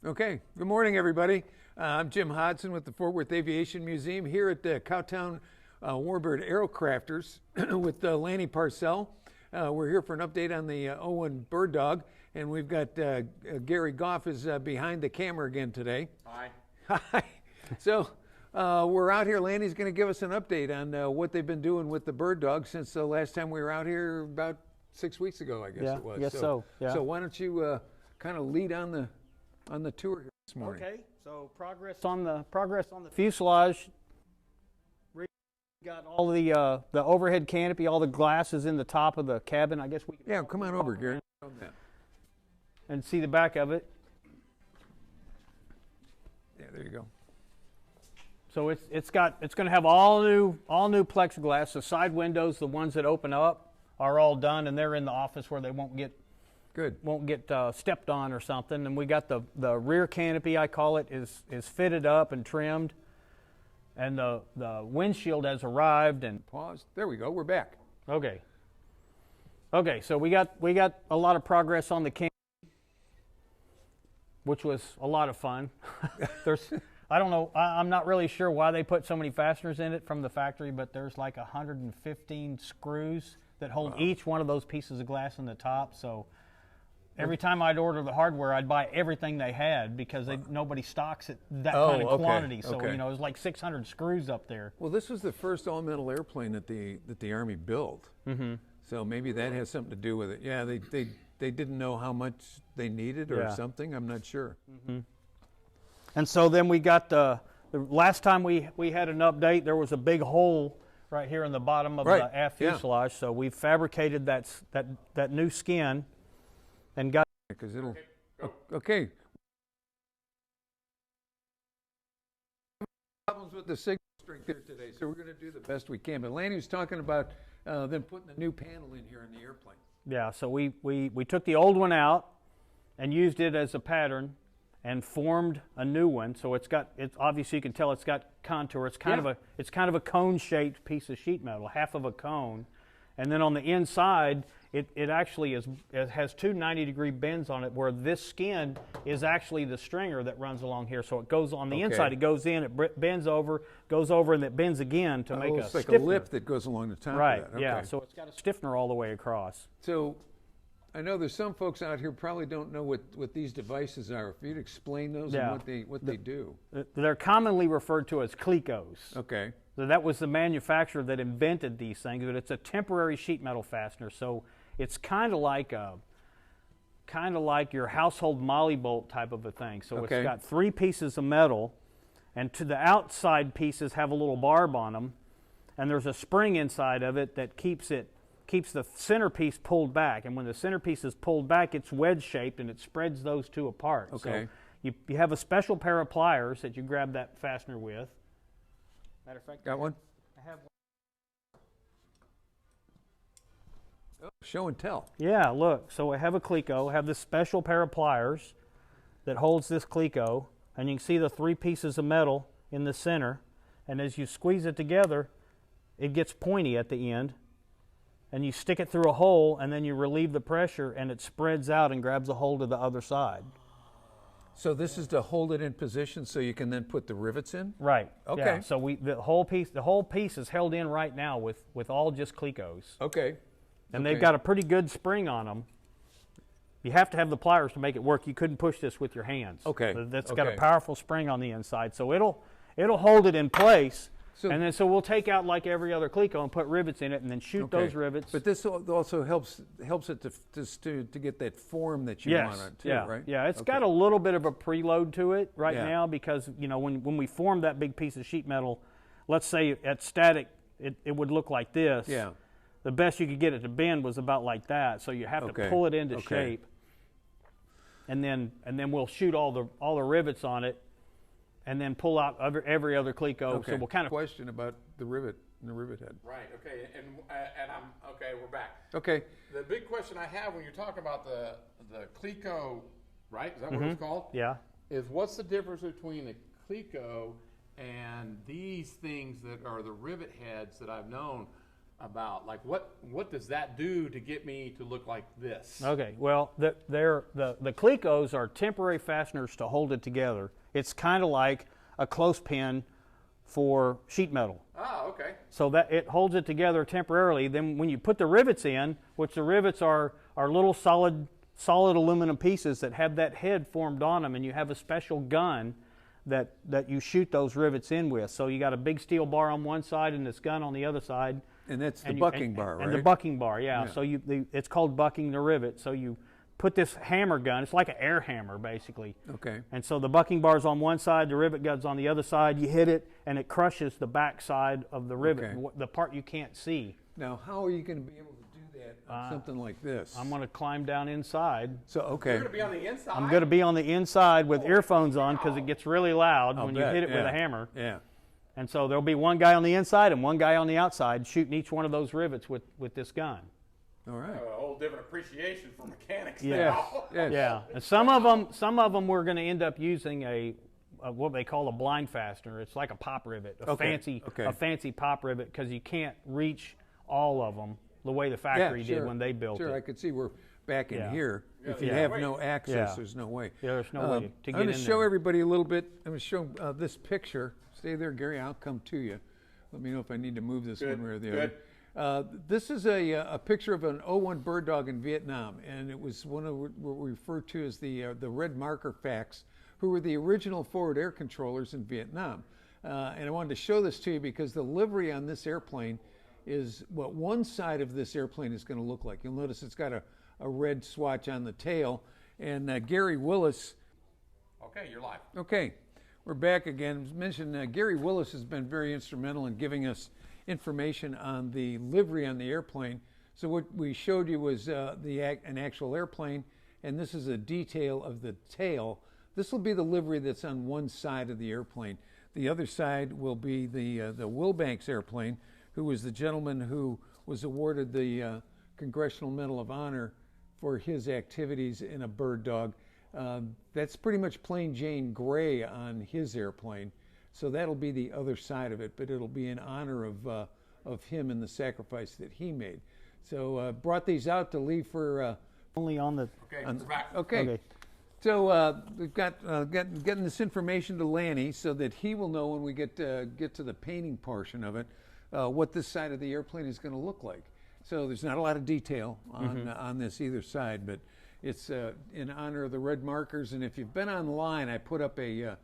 Okay, good morning, everybody. I'm Jim Hodson with the Fort Worth Aviation Museum here at the Cowtown Warbird Aerocrafters with Lanny Parcell. We're here for an update on the O-1 Bird Dog, and we've got Gary Goff is behind the camera again today. Hi. Hi. So we're out here. Lanny's going to give us an update on what they've been doing with the Bird Dog since the last time we were out here about 6 weeks ago, I guess it was. I guess so. Yeah. So why don't you kind of lead on the tour here this morning? Okay. So progress on the fuselage. We got all the overhead canopy, all the glasses in the top of the cabin. I guess we can Yeah, come on over, Gary. and see the back of it. Yeah, there you go. So it's going to have all new plexiglass. The side windows, the ones that open up, are all done, and they're in the office where they won't get stepped on or something. And we got the rear canopy, I call it, is fitted up and trimmed, and the windshield has arrived. And Pause. There we go. We're back. okay. So we got a lot of progress on the canopy, which was a lot of fun. I don't know. I'm not really sure why they put so many fasteners in it from the factory, but there's like 115 screws that hold each one of those pieces of glass in the top. So every time I'd order the hardware, I'd buy everything they had because nobody stocks it that kind of quantity. So it was like 600 screws up there. Well, this was the first all-metal airplane that the Army built. Mm-hmm. So maybe that has something to do with it. Yeah, they didn't know how much they needed or something. I'm not sure. Mm-hmm. And so then we got the last time we had an update, there was a big hole right here in the bottom of the aft fuselage. So we fabricated that new skin and got because it'll okay. Problems with the signal strength here today, so we're going to do the best we can. But Lanny was talking about them putting the new panel in here in the airplane. Yeah, so we took the old one out and used it as a pattern and formed a new one. So it's obviously you can tell it's got contour. It's kind of a cone-shaped piece of sheet metal, half of a cone, and then on the inside it actually has two 90-degree bends on it, where this skin is actually the stringer that runs along here. So it goes on the inside, it goes in, it bends over, goes over, and it bends again to make a it's like stiffener. a lip that goes along the top. Right. Of that. Okay. Yeah. So it's got a stiffener all the way across. So I know there's some folks out here probably don't know what these devices are. If you'd explain those and what they do. They're commonly referred to as clecos. Okay. So that was the manufacturer that invented these things, but it's a temporary sheet metal fastener. So it's kind of like your household molly bolt type of a thing. So it's got three pieces of metal, and to the outside pieces have a little barb on them, and there's a spring inside of it that keeps the centerpiece pulled back. And when the centerpiece is pulled back, it's wedge shaped and it spreads those two apart. Okay. So you have a special pair of pliers that you grab that fastener with. Matter of fact, got one? I have one. Oh, show and tell. Yeah, look. So I have a cleco. I have this special pair of pliers that holds this cleco, and you can see the three pieces of metal in the center. And as you squeeze it together, it gets pointy at the end. And you stick it through a hole, and then you relieve the pressure, and it spreads out and grabs a hold of the other side. So this is to hold it in position so you can then put the rivets in? Right. Okay. Yeah. So the whole piece is held in right now with all just clecos. Okay. And they've got a pretty good spring on them. You have to have the pliers to make it work. You couldn't push this with your hands. Okay. That's got a powerful spring on the inside, so it'll hold it in place. So we'll take out like every other cleco and put rivets in it, and then shoot those rivets. But this also helps it to get that form that you want it too, right? Yeah, it's got a little bit of a preload to it right now because when we formed that big piece of sheet metal, let's say at static it would look like this. Yeah. The best you could get it to bend was about like that, so you have to pull it into shape, and then we'll shoot all the rivets on it. And then pull out every other cleco. Okay. So we'll kind of question about the rivet and the rivet head. Right. Okay. And I'm okay. We're back. Okay. The big question I have when you're talking about the cleco, right? Is that what it's called? Yeah. Is what's the difference between a cleco and these things that are the rivet heads that I've known? about like what does that do to get me to look like this? Okay, well, the clecos are temporary fasteners to hold it together. It's kind of like a clothespin for sheet metal. Oh, okay. So that it holds it together temporarily. Then when you put the rivets in, which the rivets are little solid aluminum pieces that have that head formed on them, and you have a special gun that you shoot those rivets in with. So you got a big steel bar on one side and this gun on the other side. And that's the bucking bar, right? And the bucking bar, yeah. So it's called bucking the rivet. So you put this hammer gun. It's like an air hammer, basically. Okay. And so the bucking bar's on one side, the rivet gun's on the other side. You hit it, and it crushes the back side of the rivet, the part you can't see. Now, how are you going to be able to do that on something like this? I'm going to climb down inside. So, okay. You're going to be on the inside? I'm going to be on the inside with earphones on because it gets really loud when you hit it with a hammer. Yeah. And so there'll be one guy on the inside and one guy on the outside shooting each one of those rivets with this gun. All right. A whole different appreciation for mechanics Yes. now. Yes. Yeah, and some of them we're going to end up using a what they call a blind fastener. It's like a pop rivet, a fancy pop rivet, because you can't reach all of them the way the factory did when they built it. Sure, I could see we're back in here. If you yeah. have no access, there's no way. Yeah, there's no way to get in there. I'm going to show everybody a little bit. I'm going to show this picture. Stay there, Gary. I'll come to you. Let me know if I need to move this one way or the other. This is a picture of an O-1 Bird Dog in Vietnam, and it was one of what we refer to as the red marker facts, who were the original forward air controllers in Vietnam. And I wanted to show this to you because the livery on this airplane is what one side of this airplane is going to look like. You'll notice it's got a red swatch on the tail. And Gary Willis. Okay, you're live. Okay, we're back again. As mentioned, Gary Willis has been very instrumental in giving us information on the livery on the airplane. So what we showed you was an actual airplane, and this is a detail of the tail. This will be the livery that's on one side of the airplane. The other side will be the Wilbanks airplane, who was the gentleman who was awarded the Congressional Medal of Honor for his activities in a bird dog. That's pretty much plain Jane gray on his airplane. So that'll be the other side of it, but it'll be in honor of him and the sacrifice that he made. So brought these out to leave for only on the. Okay, we're back. Okay. So we've got getting this information to Lanny so that he will know when we get to the painting portion of it what this side of the airplane is going to look like. So there's not a lot of detail on this either side, but it's in honor of the red markers. And if you've been online, I put up a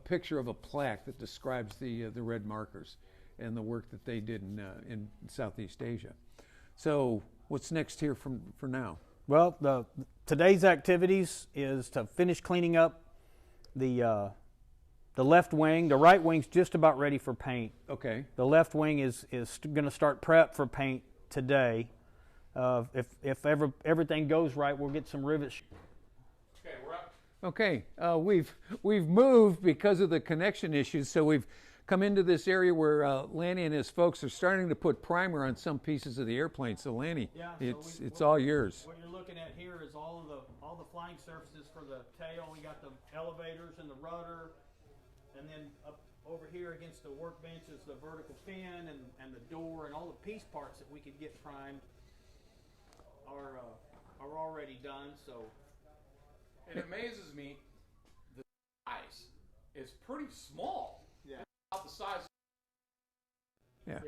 picture of a plaque that describes the red markers and the work that they did in Southeast Asia. So what's next here for now? Well, today's activities is to finish cleaning up the left wing. The right wing's just about ready for paint. Okay. The left wing is going to start prep for paint today. If everything goes right, we'll get some rivets. Okay, we're up. Okay, we've moved because of the connection issues, so we've come into this area where Lanny and his folks are starting to put primer on some pieces of the airplane. So Lanny, it's all yours. What you're looking at here is all the flying surfaces for the tail. We got the elevators and the rudder, and then up over here against the workbench is the vertical fin and the door, and all the piece parts that we could get primed are already done. So it amazes me the size is pretty small. Yeah. About the size. Yeah.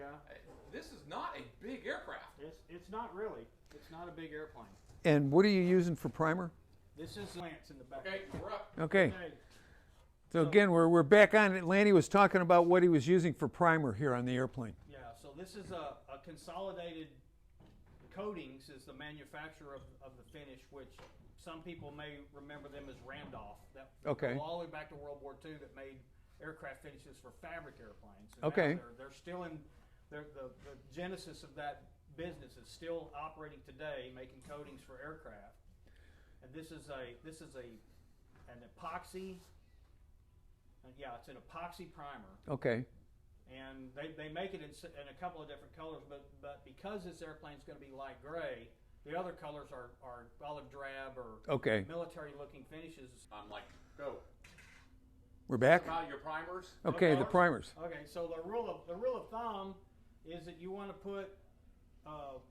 This is not a big aircraft. It's not really. It's not a big airplane. And what are you using for primer? This is Lance in the back. Okay, we're up. Okay. So again, we're back on it. Lanny was talking about what he was using for primer here on the airplane. Yeah, so this is a consolidated coatings is the manufacturer of the finish, which some people may remember them as Randolph. That Okay. go all the way back to World War II that made aircraft finishes for fabric airplanes. And Okay. now they're still in the genesis of that business is still operating today, making coatings for aircraft. And this is an epoxy. Yeah, it's an epoxy primer. Okay. And they make it in a couple of different colors, but because this airplane's going to be light gray, the other colors are olive drab or military-looking finishes. I'm like, go. We're back? About your primers. Okay, the primers. Okay, so the rule of thumb is that you want to put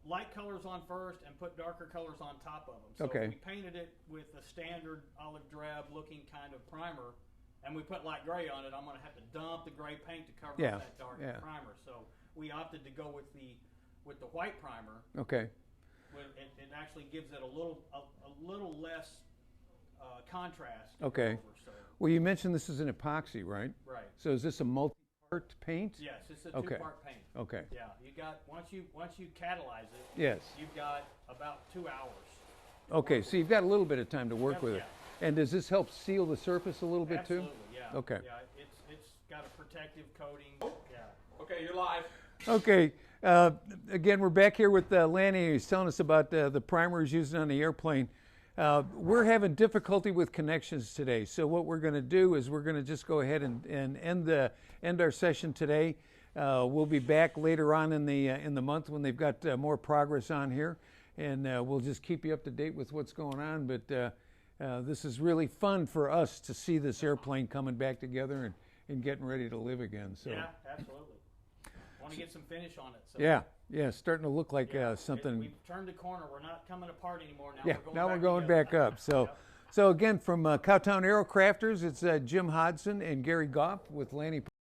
light colors on first and put darker colors on top of them. So Okay. we painted it with a standard olive drab looking kind of primer, and we put light gray on it. I'm going to have to dump the gray paint to cover up that dark primer. So we opted to go with the white primer. Okay. It actually gives it a little less contrast. Okay. Over, so. Well, you mentioned this is an epoxy, right? Right. So is this a multi-part paint? Yes, it's a Okay. two-part paint. Okay. Yeah, you got once you catalyze it. Yes. You've got about 2 hours. Okay, so you've got a little bit of time to work Yep, with it. And does this help seal the surface a little bit too? Absolutely, yeah. Okay. Yeah, it's got a protective coating. Yeah. Okay, you're live. Okay. Again, we're back here with Lanny. He's telling us about the primer he's using on the airplane. We're having difficulty with connections today, so what we're going to do is we're going to just go ahead and end our session today. We'll be back later on in the month when they've got more progress on here, and we'll just keep you up to date with what's going on. But this is really fun for us to see this airplane coming back together and getting ready to live again. So Yeah, absolutely. Want to get some finish on it. So. yeah, starting to look like something. We've turned the corner. We're not coming apart anymore. Now we're going back up. So, so again, from Cowtown Aerocrafters, it's Jim Hodson and Gary Goff with Lanny.